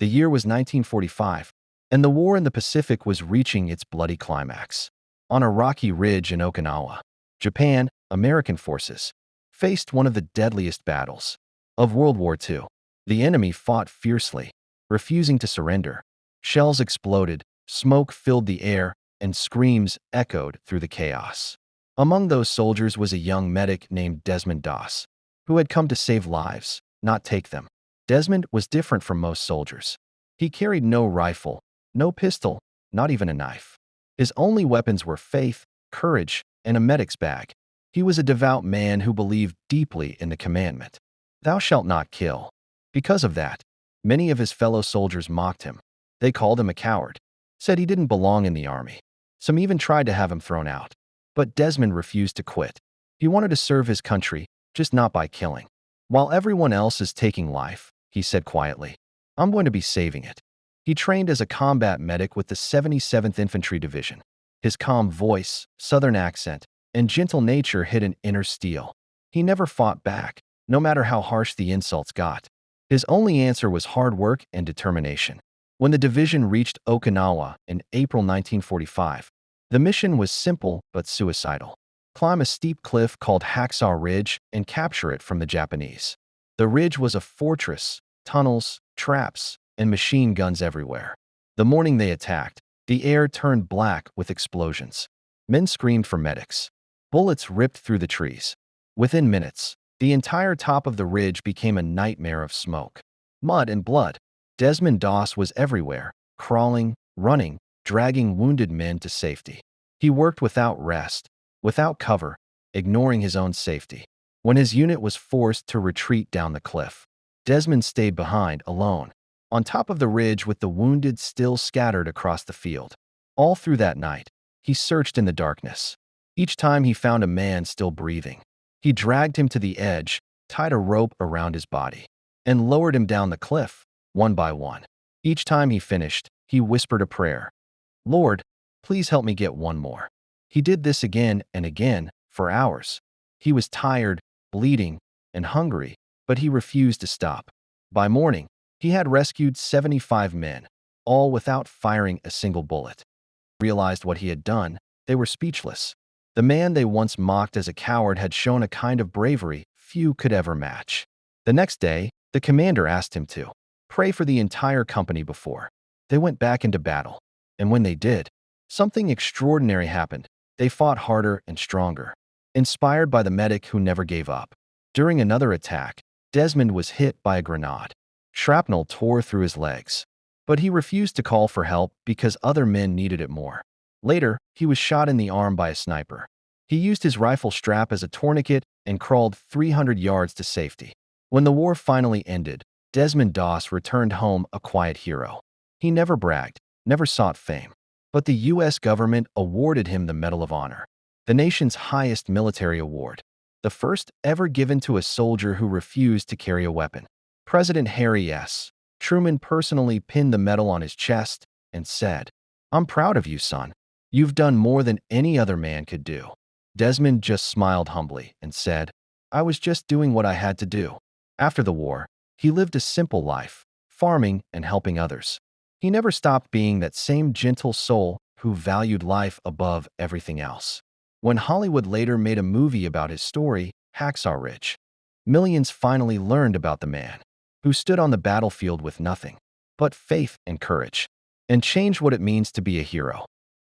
The year was 1945, and the war in the Pacific was reaching its bloody climax. On a rocky ridge in Okinawa, Japan, American forces, faced one of the deadliest battles of World War II. The enemy fought fiercely, refusing to surrender. Shells exploded, smoke filled the air, and screams echoed through the chaos. Among those soldiers was a young medic named Desmond Doss, who had come to save lives, not take them. Desmond was different from most soldiers. He carried no rifle, no pistol, not even a knife. His only weapons were faith, courage, and a medic's bag. He was a devout man who believed deeply in the commandment, "Thou shalt not kill." Because of that, many of his fellow soldiers mocked him. They called him a coward, said he didn't belong in the army. Some even tried to have him thrown out. But Desmond refused to quit. He wanted to serve his country, just not by killing. While everyone else is taking life, he said quietly, "I'm going to be saving it." He trained as a combat medic with the 77th Infantry Division. His calm voice, southern accent, and gentle nature hid an inner steel. He never fought back, no matter how harsh the insults got. His only answer was hard work and determination. When the division reached Okinawa in April 1945, the mission was simple but suicidal. Climb a steep cliff called Hacksaw Ridge and capture it from the Japanese. The ridge was a fortress, tunnels, traps, and machine guns everywhere. The morning they attacked, the air turned black with explosions. Men screamed for medics. Bullets ripped through the trees. Within minutes, the entire top of the ridge became a nightmare of smoke, mud, and blood. Desmond Doss was everywhere, crawling, running, dragging wounded men to safety. He worked without rest, without cover, ignoring his own safety. When his unit was forced to retreat down the cliff, Desmond stayed behind, alone, on top of the ridge with the wounded still scattered across the field. All through that night, he searched in the darkness. Each time he found a man still breathing, he dragged him to the edge, tied a rope around his body, and lowered him down the cliff, one by one. Each time he finished, he whispered a prayer. "Lord, please help me get one more." He did this again and again, for hours. He was tired, bleeding, and hungry, but he refused to stop. By morning, he had rescued 75 men, all without firing a single bullet. Realized what he had done, they were speechless. The man they once mocked as a coward had shown a kind of bravery few could ever match. The next day, the commander asked him to pray for the entire company before they went back into battle. And when they did, something extraordinary happened. They fought harder and stronger, inspired by the medic who never gave up. During another attack, Desmond was hit by a grenade. Shrapnel tore through his legs, but he refused to call for help because other men needed it more. Later, he was shot in the arm by a sniper. He used his rifle strap as a tourniquet and crawled 300 yards to safety. When the war finally ended, Desmond Doss returned home a quiet hero. He never bragged, never sought fame, but the U.S. government awarded him the Medal of Honor, the nation's highest military award, the first ever given to a soldier who refused to carry a weapon. President Harry S. Truman personally pinned the medal on his chest and said, "I'm proud of you, son. You've done more than any other man could do." Desmond just smiled humbly and said, "I was just doing what I had to do." After the war, he lived a simple life, farming and helping others. He never stopped being that same gentle soul who valued life above everything else. When Hollywood later made a movie about his story, Hacksaw Ridge, millions finally learned about the man who stood on the battlefield with nothing but faith and courage, and changed what it means to be a hero.